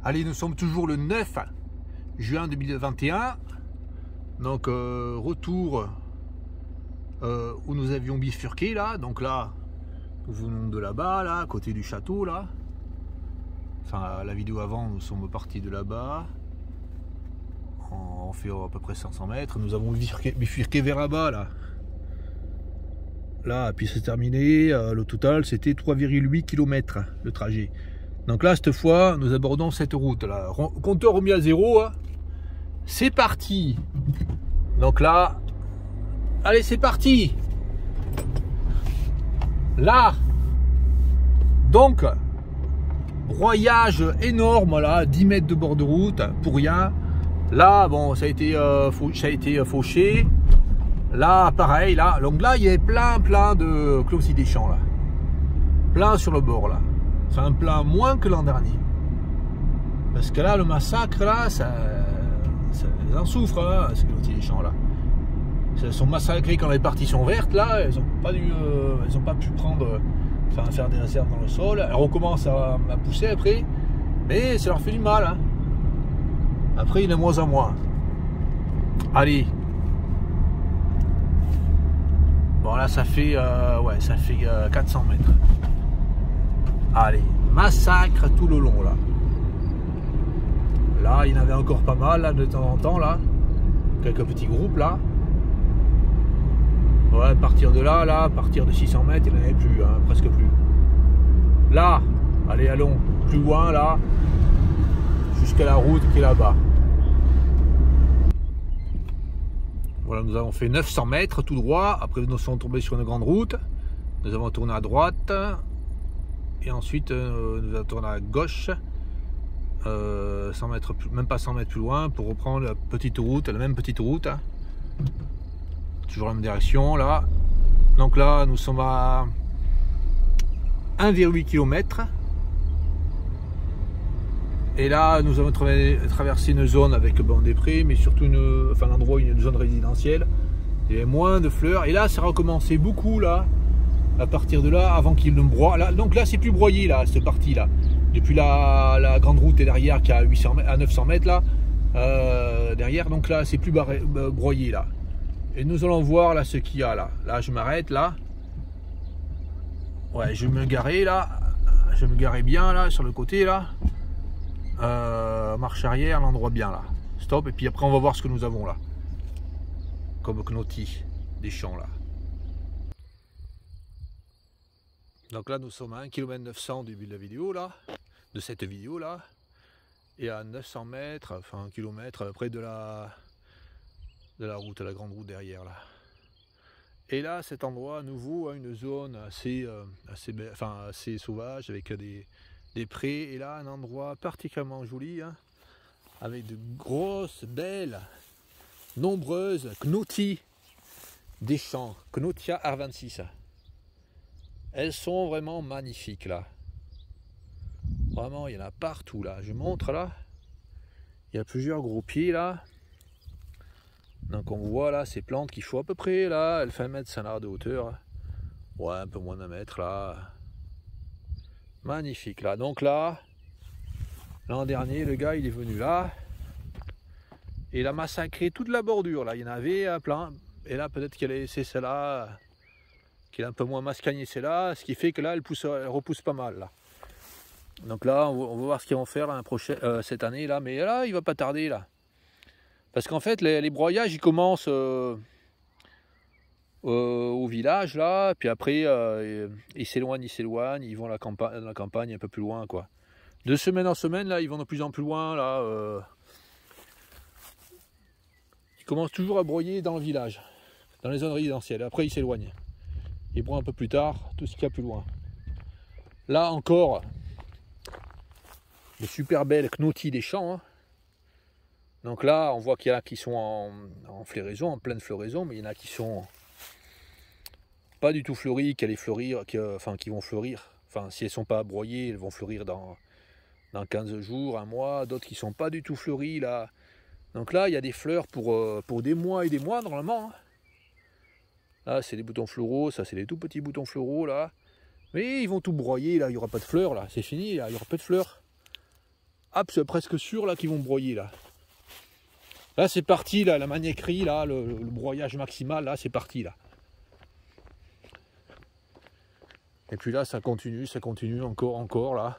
Allez, nous sommes toujours le 9 juin 2021. Donc, retour où nous avions bifurqué là. Donc là, nous venons de là-bas, là, à côté du château là. Enfin, la vidéo avant, nous sommes partis de là-bas. On fait à peu près 500 mètres. Nous avons bifurqué vers là-bas là. Là, puis c'est terminé. Le total, c'était 3,8 km le trajet. Donc là, cette fois, nous abordons cette route là. Compteur remis à zéro. Hein. C'est parti. Donc là, allez, c'est parti. Là, donc, broyage énorme là, 10 mètres de bord de route pour rien. Là, bon, ça a été fauché. Là, pareil, là. Donc là, il y avait plein de clôtis des champs là. Plein sur le bord là. C'est un plein moins que l'an dernier. Parce que là, le massacre là, ça en souffre, hein, ces clôtis des champs là. Elles sont massacrées quand les parties sont vertes là. Elles n'ont pas pu faire des réserves dans le sol. Elles recommencent à pousser après. Mais ça leur fait du mal. Hein. Après, il y en a moins en moins. Allez. Bon, là, ça fait 400 mètres. Allez, massacre tout le long, là. Là, il y en avait encore pas mal, là, de temps en temps, là. Quelques petits groupes, là. Ouais, à partir de là, à partir de 600 mètres, il n'y en avait plus, hein, presque plus. Là, allez, allons plus loin, là. Jusqu'à la route qui est là-bas. Voilà, nous avons fait 900 mètres tout droit. Après, nous sommes tombés sur une grande route. Nous avons tourné à droite. Et ensuite, nous avons tourné à gauche. 100 mètres, même pas 100 mètres plus loin, pour reprendre la même petite route. Toujours la même direction, là. Donc là, nous sommes à 1,8 km. Et là, nous avons traversé une zone avec des prés, mais surtout un endroit, une zone résidentielle. Il y avait moins de fleurs. Et là, ça a recommencé beaucoup, là, à partir de là, avant qu'il ne broie. Là, donc là, c'est plus broyé, là, cette partie-là. Depuis la grande route est derrière, qui est à 900 mètres, là, derrière. Donc là, c'est plus broyé, là. Et nous allons voir, là, ce qu'il y a, là. Là, je m'arrête, là. Ouais, je vais me garer, là. Je vais me garer bien, là, sur le côté, là. Marche arrière, l'endroit bien là. Stop, et puis après on va voir ce que nous avons là. Comme Knoti, des champs là. Donc là nous sommes à 1 km 900 du début de la vidéo là, de cette vidéo là. Et à 900 mètres, enfin 1 km près de la route, la grande route derrière là. Et là cet endroit à nouveau a une zone assez sauvage avec des prés, et là un endroit particulièrement joli, hein, avec de grosses, belles, nombreuses Knoti des champs, Knotia R26. Elles sont vraiment magnifiques là. Vraiment, il y en a partout là. Je montre là. Il y a plusieurs gros pieds là. Donc on voit là ces plantes qui font à peu près là, elles font 1,5 m de hauteur. Ouais, un peu moins d'1 mètre là. Magnifique là. Donc là, l'an dernier, le gars il est venu là. Et il a massacré toute la bordure là. Il y en avait plein. Et là peut-être qu'elle a laissé celle-là, qu'il a un peu moins mascagné celle-là. Ce qui fait que là elle repousse pas mal là. Donc là on va voir ce qu'ils vont faire là, cette année là. Mais là il va pas tarder là. Parce qu'en fait les broyages ils commencent au village là, puis après ils s'éloignent, ils vont à la campagne un peu plus loin quoi. De semaine en semaine là, ils vont de plus en plus loin là. Ils commencent toujours à broyer dans le village, dans les zones résidentielles. Après ils s'éloignent. Ils broient un peu plus tard, tout ce qu'il y a plus loin. Là encore, de super belles Knoti des champs. Hein. Donc là, on voit qu'il y en a qui sont en floraison, en pleine floraison, mais il y en a qui sont pas du tout fleuries, qui vont fleurir. Enfin, si elles ne sont pas broyées, elles vont fleurir dans 15 jours, un mois. D'autres qui ne sont pas du tout fleuries là. Donc là, il y a des fleurs pour des mois et des mois normalement. Hein. Là, c'est des boutons floraux, ça c'est des tout petits boutons floraux là. Mais ils vont tout broyer là, il n'y aura pas de fleurs là, c'est fini, là, il n'y aura pas de fleurs. hop, c'est presque sûr là qu'ils vont broyer là. Là c'est parti, là, la maniaquerie, là, le broyage maximal, là c'est parti là. Et puis là ça continue encore là.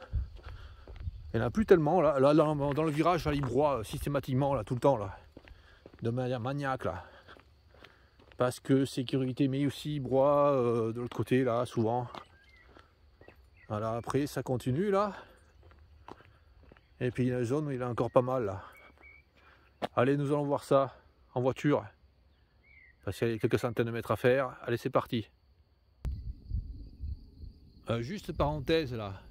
Il n'y en a plus tellement là, dans le virage là, ils broient systématiquement là, tout le temps là. De manière maniaque là. Parce que sécurité, mais aussi ils broient de l'autre côté là, souvent. Voilà, après ça continue là. Et puis il y a une zone où il y a encore pas mal là. Allez, nous allons voir ça en voiture. Parce qu'il y a quelques centaines de mètres à faire. Allez, c'est parti. Juste parenthèse là.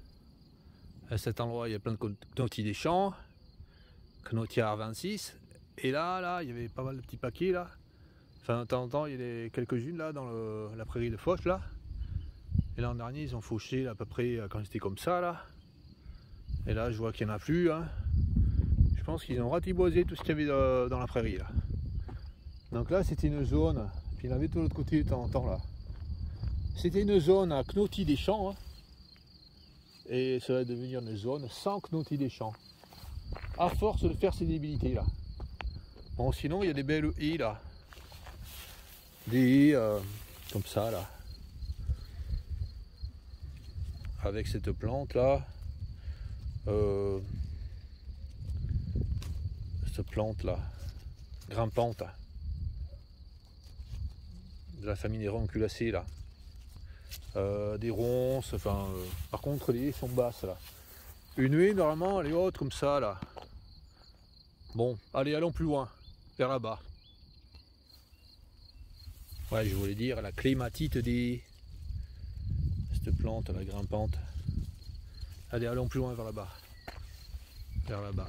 À cet endroit, il y a plein de cnotis des champs. Cnotiard 26. Et là, il y avait pas mal de petits paquets là. Enfin, de temps en temps, il y a quelques-unes là dans la prairie de Foch là. Et l'an dernier, ils ont fauché là, à peu près quand c'était comme ça là. Et là, je vois qu'il n'y en a plus. Hein. Je pense qu'ils ont ratiboisé tout ce qu'il y avait dans la prairie là. Donc là, c'était une zone. Puis il y en avait de l'autre côté de temps en temps là. C'était une zone à Cnotis des champs. Hein. Et ça va devenir une zone sans Cnotis des champs. À force de faire ces débilités là. Bon, sinon, il y a des belles haies là. Des haies comme ça là. Avec cette plante là. Cette plante là. Grimpante. De la famille des ronculacées là. Des ronces, enfin par contre les haies sont basses là. Une haie normalement elle est haute comme ça là. Bon, allez, allons plus loin, vers là-bas. Ouais, je voulais dire la clématite des haies. Cette plante la grimpante. Allez, allons plus loin vers là-bas. Vers là-bas.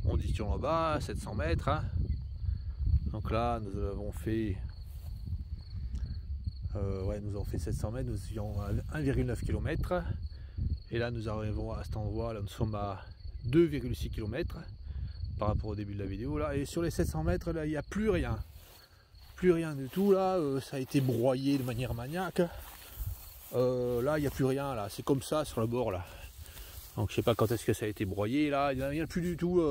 On dit sur là-bas, 700 mètres. Hein. Donc là, nous avons fait nous avons fait 700 mètres, nous étions à 1,9 km. Et là, nous arrivons à cet endroit, là, nous sommes à 2,6 km par rapport au début de la vidéo. Là. Et sur les 700 mètres, là, il n'y a plus rien. Plus rien du tout. Là, ça a été broyé de manière maniaque. Là, il n'y a plus rien. Là, c'est comme ça sur le bord. Là. Donc, je ne sais pas quand est-ce que ça a été broyé. Là, il n'y a plus du tout.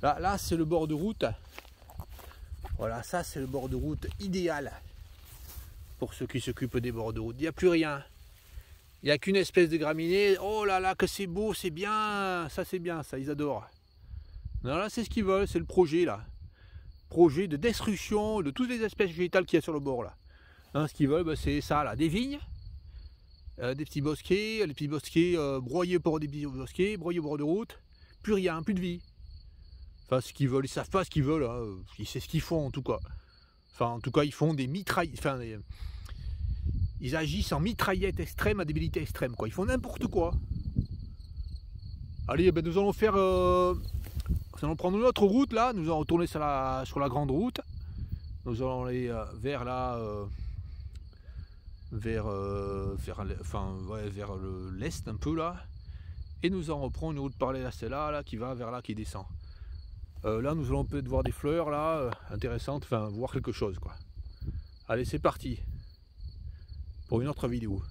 Là c'est le bord de route. Voilà, ça, c'est le bord de route idéal. Pour ceux qui s'occupent des bords de route, il n'y a plus rien. Il n'y a qu'une espèce de graminée. Oh là là, que c'est beau, c'est bien. Ça, c'est bien, ça, ils adorent. Non, là, c'est ce qu'ils veulent, c'est le projet, là. Projet de destruction de toutes les espèces végétales qu'il y a sur le bord, là. Non, ce qu'ils veulent, ben, c'est ça, là. Des vignes, des petits bosquets, les petits bosquets broyés pour des petits bosquets, broyés au bord de route. Plus rien, plus de vie. Enfin, ce qu'ils veulent, ils savent pas ce qu'ils veulent, hein. C'est ce qu'ils font, en tout cas. Enfin, en tout cas, ils font des mitraillettes. Enfin, ils agissent en mitraillette extrême à débilité extrême, quoi. Ils font n'importe quoi. Allez, ben, nous allons faire. Nous allons prendre une autre route là. Nous allons retourner sur la grande route. Nous allons aller vers là. Vers l'est un peu là. Et nous allons reprendre une route parallèle à celle-là, là, qui va vers là, qui descend. Là, nous allons peut-être voir des fleurs là, intéressantes, enfin, voir quelque chose quoi. Allez, c'est parti pour une autre vidéo.